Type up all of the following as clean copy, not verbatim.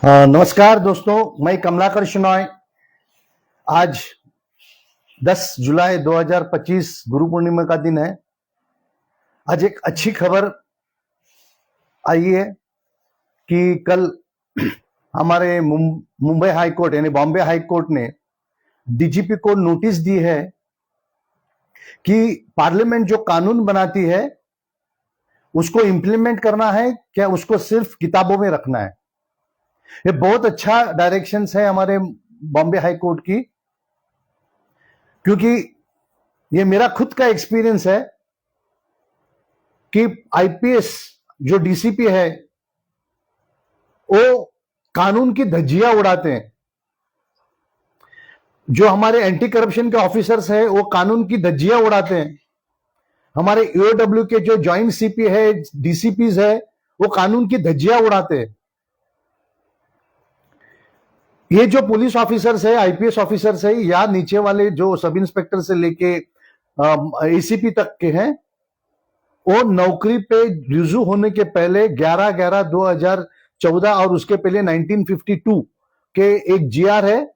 नमस्कार दोस्तों, मैं कमलाकर शनॉय। आज 10 जुलाई 2025 गुरु पूर्णिमा का दिन है। आज एक अच्छी खबर आई है कि कल हमारे मुंबई हाई कोर्ट यानी बॉम्बे हाई कोर्ट ने डीजीपी को नोटिस दी है कि पार्लियामेंट जो कानून बनाती है उसको इंप्लीमेंट करना है, क्या उसको सिर्फ किताबों में रखना है। ये बहुत अच्छा डायरेक्शंस है हमारे बॉम्बे हाई कोर्ट की, क्योंकि ये मेरा खुद का एक्सपीरियंस है कि आईपीएस जो डीसीपी है वो कानून की धज्जियां उड़ाते हैं। जो हमारे एंटी करप्शन के ऑफिसर्स हैं वो कानून की धज्जियां उड़ाते हैं। हमारे ईओडब्ल्यू के जो ज्वाइंट सीपी है, डीसीपीज है, वो कानून की धज्जियां उड़ाते हैं। ये जो पुलिस ऑफिसर्स है, आईपीएस ऑफिसर्स है, या नीचे वाले जो सब इंस्पेक्टर से लेके एसीपी तक के हैं, वो नौकरी पे रिज्यू होने के पहले 11/11/2014 और उसके पहले 1952 के एक जीआर है,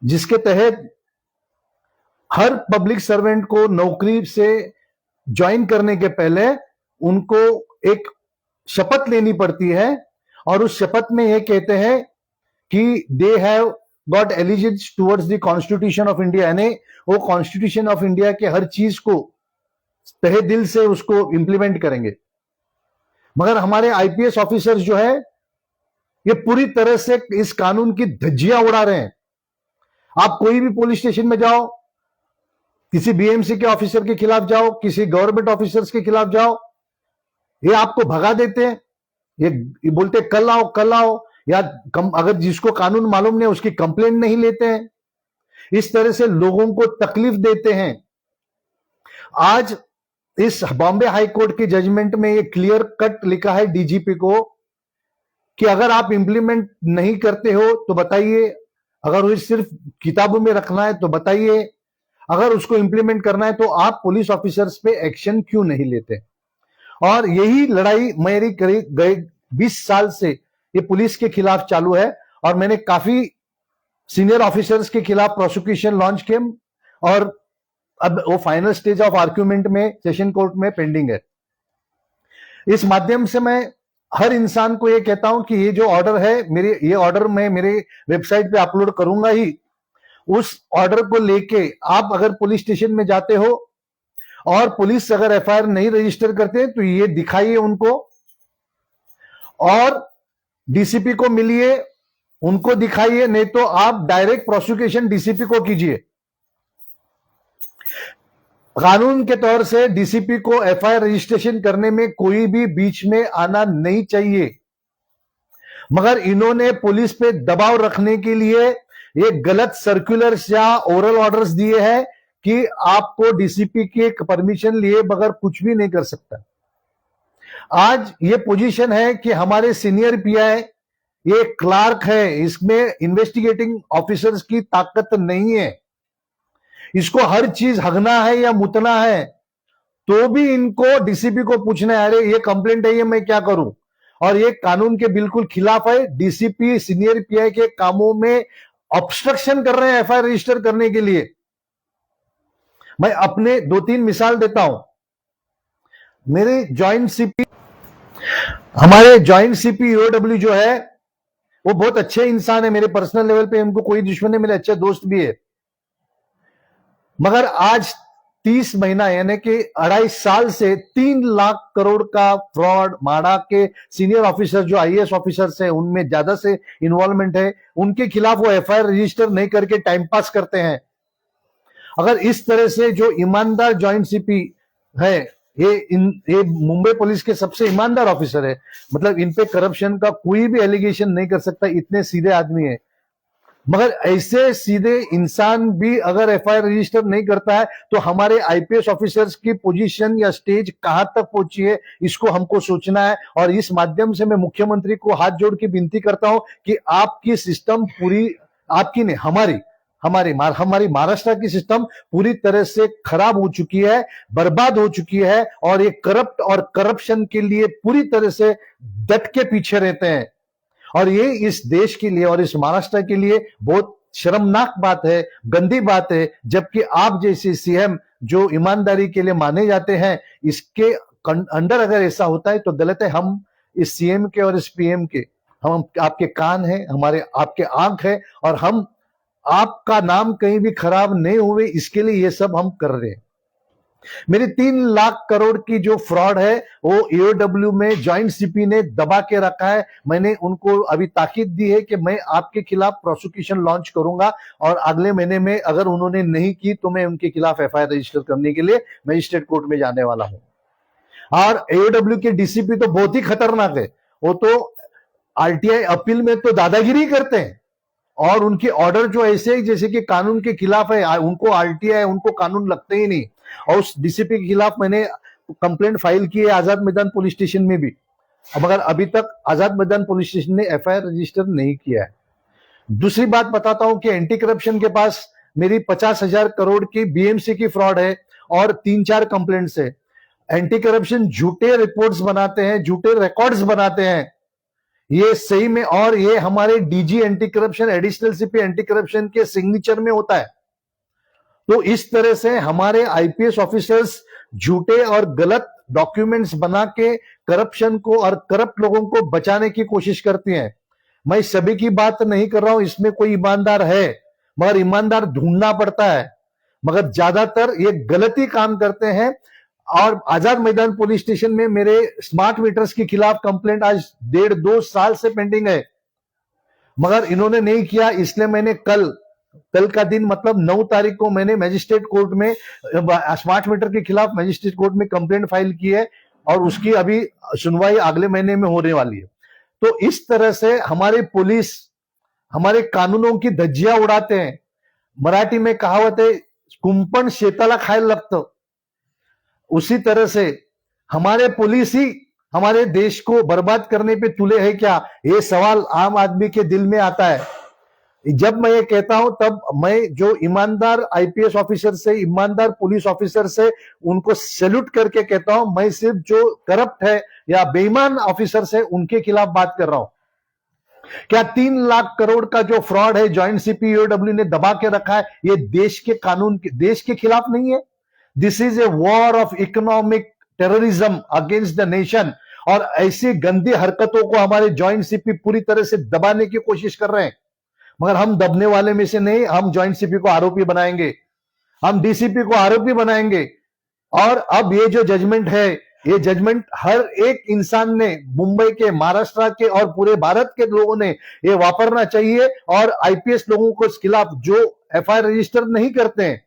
जिसके तहत हर पब्लिक सर्वेंट को नौकरी से ज्वाइन करने के पहले उनको एक शपथ लेनी पड़ती है। और उस शपथ में ये कहते हैं कि they have got allegiance towards the constitution of India, यानी वो कॉन्स्टिट्यूशन ऑफ इंडिया के हर चीज को तहे दिल से उसको इंप्लीमेंट करेंगे। मगर हमारे आईपीएस ऑफिसर्स जो है ये पूरी तरह से इस कानून की धज्जियां उड़ा रहे हैं। आप कोई भी पुलिस स्टेशन में जाओ, किसी बीएमसी के ऑफिसर के खिलाफ जाओ, किसी गवर्नमेंट ऑफिसर्स के खिलाफ जाओ, ये आपको भगा देते हैं। ये बोलते कल आओ कल आओ, या अगर जिसको कानून मालूम नहीं उसकी कंप्लेंट नहीं लेते हैं। इस तरह से लोगों को तकलीफ देते हैं। आज इस बॉम्बे हाई कोर्ट के जजमेंट में ये क्लियर कट लिखा है डीजीपी को कि अगर आप इंप्लीमेंट नहीं करते हो तो बताइए, अगर वो सिर्फ किताबों में रखना है तो बताइए, अगर उसको इंप्लीमेंट करना है तो आप पुलिस ऑफिसर्स पे एक्शन क्यों नहीं लेते। और यही लड़ाई मेरी करीब गए 20 साल से ये पुलिस के खिलाफ चालू है, और मैंने काफी सीनियर ऑफिसर्स के खिलाफ प्रोसिक्यूशन लॉन्च किए, और अब वो फाइनल स्टेज ऑफ आर्ग्यूमेंट में सेशन कोर्ट में पेंडिंग है। इस माध्यम से मैं हर इंसान को ये कहता हूं कि ये जो ऑर्डर है, ये ऑर्डर मैं मेरे वेबसाइट पे अपलोड करूंगा ही। उस ऑर्डर को लेके आप अगर पुलिस स्टेशन में जाते हो और पुलिस अगर एफआईआर नहीं रजिस्टर करते तो ये दिखाइए उनको, और डीसीपी को मिलिए, उनको दिखाइए, नहीं तो आप डायरेक्ट प्रोसिक्यूशन डीसीपी को कीजिए। कानून के तौर से डीसीपी को एफआईआर रजिस्ट्रेशन करने में कोई भी बीच में आना नहीं चाहिए, मगर इन्होंने पुलिस पे दबाव रखने के लिए ये गलत सर्कुलर्स या ओरल ऑर्डर्स दिए हैं कि आपको डीसीपी की परमिशन लिए बगैर कुछ भी नहीं कर सकता। आज ये पोजीशन है कि हमारे सीनियर पीआई ये क्लार्क है, इसमें इन्वेस्टिगेटिंग ऑफिसर्स की ताकत नहीं है। इसको हर चीज हगना है या मुतना है तो भी इनको डीसीपी को पूछना है, अरे ये कंप्लेंट है, ये मैं क्या करूं। और ये कानून के बिल्कुल खिलाफ है। डीसीपी सीनियर पीआई के कामों में ऑब्स्ट्रक्शन कर रहे हैं एफआईआर रजिस्टर करने के लिए। मैं अपने 2-3 मिसाल देता हूं। मेरे ज्वाइंट सीपी, हमारे ज्वाइंट सीपी ईओडब्ल्यू जो है वो बहुत अच्छे इंसान है, मेरे पर्सनल लेवल पे उनको कोई दुश्मन नहीं, मेरे अच्छे दोस्त भी है। मगर आज 30 महीना यानी कि 2.5 साल से 3 लाख करोड़ का फ्रॉड, माड़ा के सीनियर ऑफिसर जो आईएएस ऑफिसर्स है उनमें ज्यादा से इन्वॉल्वमेंट है, उनके खिलाफ वो एफआईआर रजिस्टर नहीं करके टाइम पास करते हैं। अगर इस तरह से जो ईमानदार ज्वाइंट सीपी है, ये मुंबई पुलिस के सबसे ईमानदार ऑफिसर है, मतलब इन पे करप्शन का कोई भी एलिगेशन नहीं कर सकता, इतने सीधे आदमी है। मगर ऐसे सीधे इंसान भी अगर एफआईआर रजिस्टर नहीं करता है तो हमारे आईपीएस ऑफिसर्स की पोजीशन या स्टेज कहां तक पहुंची है, इसको हमको सोचना है। और इस माध्यम से मैं मुख्यमंत्री को हाथ जोड़ के विनती करता हूं कि आपकी सिस्टम पूरी, आपकी नहीं हमारी महाराष्ट्र की सिस्टम पूरी तरह से खराब हो चुकी है, बर्बाद हो चुकी है, और ये करप्ट और करप्शन के लिए पूरी तरह से डट के पीछे रहते हैं। और ये इस देश के लिए और इस महाराष्ट्र के लिए बहुत शर्मनाक बात है, गंदी बात है। जबकि आप जैसे सीएम जो ईमानदारी के लिए माने जाते हैं, इसके अंडर अगर ऐसा होता है तो गलत है। हम इस सीएम के और इस पीएम के, हम आपके कान हैं, हमारे आपके आंख है, और हम आपका नाम कहीं भी खराब नहीं हुए इसके लिए ये सब हम कर रहे हैं। मेरी 3 लाख करोड़ की जो फ्रॉड है वो ईओडब्ल्यू में जॉइंट सीपी ने दबा के रखा है। मैंने उनको अभी ताकीद दी है कि मैं आपके खिलाफ प्रोसिक्यूशन लॉन्च करूंगा, और अगले महीने में अगर उन्होंने नहीं की तो मैं उनके खिलाफ एफआईआर रजिस्टर करने के लिए मजिस्ट्रेट कोर्ट में जाने वाला हूं। और ईओडब्ल्यू के डीसीपी तो बहुत ही खतरनाक है, वो तो आरटीआई अपील में तो दादागिरी करते हैं, और उनके ऑर्डर जो ऐसे जैसे कि कानून के खिलाफ है, उनको आरटीआई उनको कानून लगते ही नहीं। और उस डीसीपी के खिलाफ मैंने कंप्लेंट फाइल की है आजाद मैदान पुलिस स्टेशन में भी, मगर अभी तक आजाद मैदान पुलिस स्टेशन ने एफआईआर रजिस्टर नहीं किया है। दूसरी बात बताता हूं कि एंटी करप्शन के पास मेरी 50,000 करोड़ की बीएमसी की फ्रॉड है और 3-4 कंप्लेंट्स है। एंटी करप्शन झूठे रिपोर्ट्स बनाते हैं, झूठे रिकॉर्ड्स बनाते हैं, ये सही में, और ये हमारे DG anti corruption, additional CP anti corruption के सिग्नेचर में होता है। तो इस तरह से हमारे आईपीएस ऑफिसर्स झूठे और गलत डॉक्यूमेंट्स बना के करप्शन को और करप्ट लोगों को बचाने की कोशिश करती हैं। मैं सभी की बात नहीं कर रहा हूं, इसमें कोई ईमानदार है, मगर ईमानदार ढूंढना पड़ता है, मगर ज्यादातर ये गलती काम करते हैं। और आजाद मैदान पुलिस स्टेशन में मेरे स्मार्ट मीटर्स के खिलाफ कंप्लेंट आज 1.5-2 साल से पेंडिंग है, मगर इन्होंने नहीं किया। इसलिए मैंने कल का दिन मतलब 9 तारीख को मैंने मजिस्ट्रेट कोर्ट में स्मार्ट मीटर के खिलाफ मजिस्ट्रेट कोर्ट में कंप्लेंट फाइल की है, और उसकी अभी सुनवाई अगले महीने में होने वाली है। तो इस तरह से हमारे पुलिस हमारे कानूनों की धज्जियां उड़ाते हैं। मराठी में कहावत है, कुंपण शेताला खायला लगतं। उसी तरह से हमारे पुलिस ही हमारे देश को बर्बाद करने पे तुले है क्या, ये सवाल आम आदमी के दिल में आता है। जब मैं ये कहता हूं तब मैं जो ईमानदार आईपीएस ऑफिसर से, ईमानदार पुलिस ऑफिसर से, उनको सैल्यूट करके कहता हूं। मैं सिर्फ जो करप्ट है या बेईमान ऑफिसर से उनके खिलाफ बात कर रहा हूं। क्या 3 लाख करोड़ का जो फ्रॉड है जॉइंट सीपी ईओडब्ल्यू ने दबा के रखा है, ये देश के कानून के, देश के खिलाफ नहीं है। This is a war of economic terrorism against the nation, और ऐसी गंदी हरकतों को हमारे जॉइंट सीपी पूरी तरह से दबाने की कोशिश कर रहे हैं। मगर हम दबने वाले में से नहीं, हम जॉइंट सीपी को आरोपी बनाएंगे, हम डीसीपी को आरोपी बनाएंगे। और अब ये जो जजमेंट है, ये जजमेंट हर एक इंसान ने, मुंबई के, महाराष्ट्र के और पूरे भारत के लोगों ने ये वापरना चाहिए, और आईपीएस लोगों को इसके खिलाफ जो एफआईआर रजिस्टर नहीं करते हैं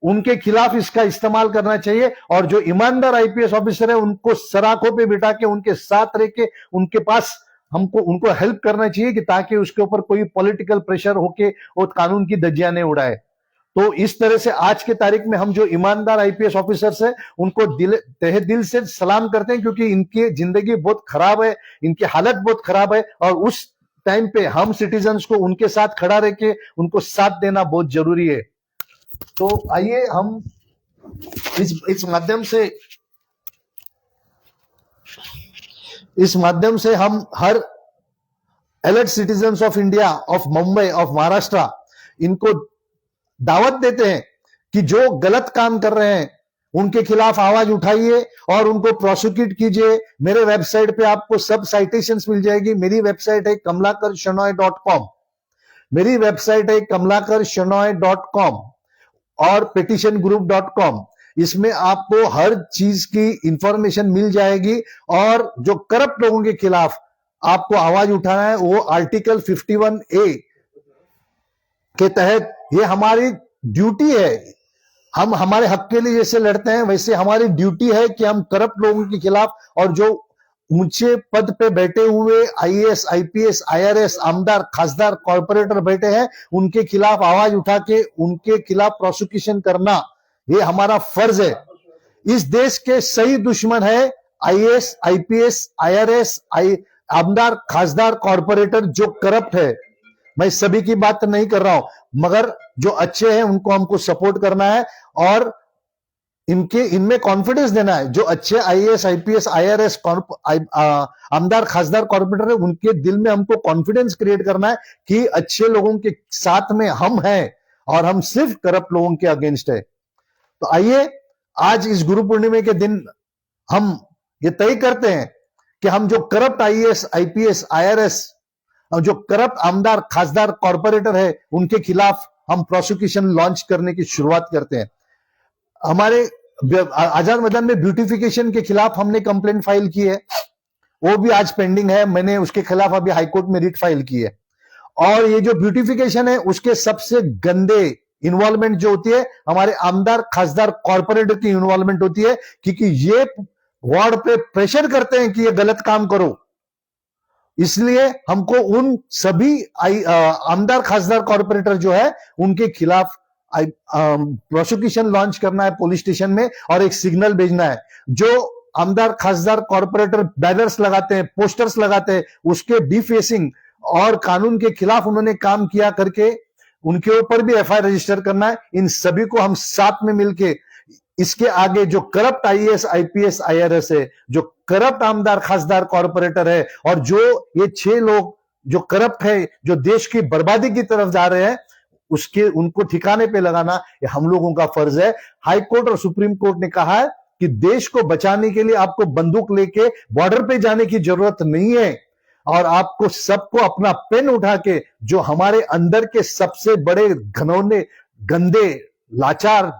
उनके खिलाफ इसका इस्तेमाल करना चाहिए। और जो ईमानदार आईपीएस ऑफिसर है उनको सराखों पे बिठा के उनके साथ रह के उनके पास हमको उनको हेल्प करना चाहिए, कि ताकि उसके ऊपर कोई पॉलिटिकल प्रेशर होके वो कानून की धज्जियां नहीं उड़ाए। तो इस तरह से आज के तारीख में हम जो ईमानदार आईपीएस ऑफिसर्स है उनको तहे दिल से सलाम करते हैं, क्योंकि इनकी जिंदगी बहुत खराब है, इनकी हालत बहुत खराब है, और उस टाइम पे हम सिटीजन्स को उनके साथ खड़ा रह के उनको साथ देना बहुत जरूरी है। तो आइए हम इस माध्यम से हम हर alert citizens of India, of Mumbai, of Maharashtra, इनको दावत देते हैं कि जो गलत काम कर रहे हैं उनके खिलाफ आवाज उठाइए और उनको प्रोसिक्यूट कीजिए। मेरे वेबसाइट पे आपको सब साइटेशंस मिल जाएगी। मेरी वेबसाइट है kamlakarshenoy.com, मेरी वेबसाइट है kamlakarshenoy.com और petitiongroup.com। इसमें आपको हर चीज की इंफॉर्मेशन मिल जाएगी, और जो करप्ट लोगों के खिलाफ आपको आवाज उठाना है वो आर्टिकल 51A के तहत, ये हमारी ड्यूटी है। हम हमारे हक के लिए जैसे लड़ते हैं वैसे हमारी ड्यूटी है कि हम करप्ट लोगों के खिलाफ, और जो ऊंचे पद पे बैठे हुए आईएएस, आईपीएस, आईआरएस, आमदार, खासदार, कॉर्पोरेटर बैठे हैं, उनके खिलाफ आवाज उठा के उनके खिलाफ प्रोसिक्यूशन करना, ये हमारा फर्ज है। इस देश के सही दुश्मन है आईएएस, आईपीएस, आईआरएस, आमदार, खासदार, कॉर्पोरेटर जो करप्ट है। मैं सभी की बात नहीं कर रहा हूं, मगर जो अच्छे हैं उनको हमको सपोर्ट करना है। और इनमें कॉन्फिडेंस देना है। जो अच्छे आईएएस, आईपीएस, आईआरएस, आमदार, खासदार, कॉर्पोरेटर है, उनके दिल में हमको कॉन्फिडेंस क्रिएट करना है कि अच्छे लोगों के साथ में हम हैं और हम सिर्फ करप्ट लोगों के अगेंस्ट है। तो आइए आज इस गुरु पूर्णिमा के दिन हम ये तय करते हैं कि हम जो करप्ट आईएएस, आईपीएस, आईआरएस और जो करप्ट आमदार, खासदार, कॉर्पोरेटर है, उनके खिलाफ हम प्रोसिक्यूशन लॉन्च करने की शुरुआत करते हैं। हमारे आजाद मैदान में ब्यूटिफिकेशन के खिलाफ हमने कंप्लेंट फाइल की है, वो भी आज पेंडिंग है। मैंने उसके खिलाफ अभी हाईकोर्ट में रिट फाइल की है। और ये जो ब्यूटिफिकेशन है, उसके सबसे गंदे इन्वॉल्वमेंट जो होती है, हमारे आमदार, खासदार, कॉर्पोरेटर की इन्वॉल्वमेंट होती है, क्योंकि ये वार्ड पे प्रेशर करते हैं कि ये गलत काम करो। इसलिए हमको उन सभी आमदार, खासदार, कॉर्पोरेटर जो है, उनके खिलाफ प्रोसिक्यूशन लॉन्च करना है पुलिस स्टेशन में और एक सिग्नल भेजना है। जो आमदार, खासदार, कॉर्पोरेटर बैनर्स लगाते हैं, पोस्टर्स लगाते हैं, उसके डिफेसिंग और कानून के खिलाफ उन्होंने काम किया करके उनके ऊपर भी एफआईआर रजिस्टर करना है। इन सभी को हम साथ में मिलके इसके आगे जो करप्ट आईएएस, आईपीएस, आईआरएस है, जो करप्ट आमदार, खासदार, कॉर्पोरेटर है और जो ये 6 लोग जो करप्ट है, जो देश की बर्बादी की तरफ जा रहे हैं, उसके उनको ठिकाने पे लगाना ये हम लोगों का फर्ज है। हाई कोर्ट और सुप्रीम कोर्ट ने कहा है कि देश को बचाने के लिए आपको बंदूक लेके बॉर्डर पे जाने की जरूरत नहीं है और आपको सबको अपना पेन उठा के जो हमारे अंदर के सबसे बड़े घनौने, गंदे, लाचार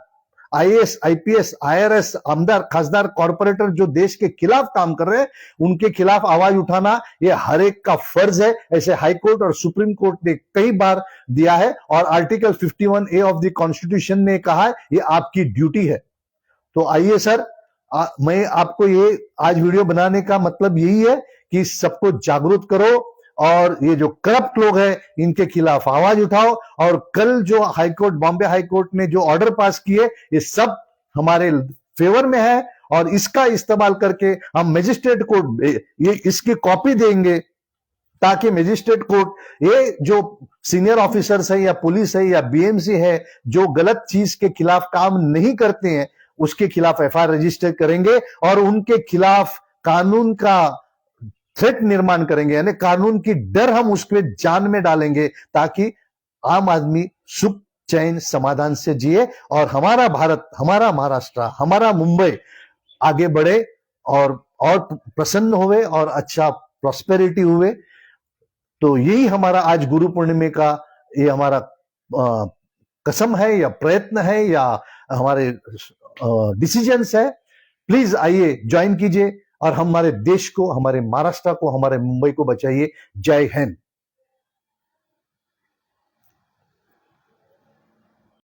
आईएएस, आईपीएस, आईआरएस, आमदार, खासदार, कॉर्पोरेटर जो देश के खिलाफ काम कर रहे हैं, उनके खिलाफ आवाज उठाना ये हर एक का फर्ज है। ऐसे हाई कोर्ट और सुप्रीम कोर्ट ने कई बार दिया है और article 51A of the constitution ने कहा है ये आपकी ड्यूटी है। तो आइए सर, मैं आपको ये आज वीडियो बनाने का मतलब यही है कि सबको जागरूक करो और ये जो करप्ट लोग हैं इनके खिलाफ आवाज उठाओ। और कल जो हाईकोर्ट, बॉम्बे हाईकोर्ट ने जो ऑर्डर पास किए, ये सब हमारे फेवर में है और इसका इस्तेमाल करके हम मजिस्ट्रेट कोर्ट ये इसकी कॉपी देंगे ताकि मजिस्ट्रेट कोर्ट ये जो सीनियर ऑफिसर्स है या पुलिस है या बीएमसी है जो गलत चीज के खिलाफ काम नहीं करते हैं, उसके खिलाफ एफआईआर रजिस्टर करेंगे और उनके खिलाफ कानून का थ्रेट निर्माण करेंगे, यानी कानून की डर हम उसके जान में डालेंगे ताकि आम आदमी सुख, चैन, समाधान से जिए और हमारा भारत, हमारा महाराष्ट्र, हमारा मुंबई आगे बढ़े और प्रसन्न हुए और अच्छा प्रॉस्पेरिटी हुए। तो यही हमारा आज गुरु पूर्णिमा का ये हमारा कसम है या प्रयत्न है या हमारे डिसीजंस है। प्लीज आइए, ज्वाइन कीजिए और हमारे देश को, हमारे महाराष्ट्र को, हमारे मुंबई को बचाइए। जय हिंद।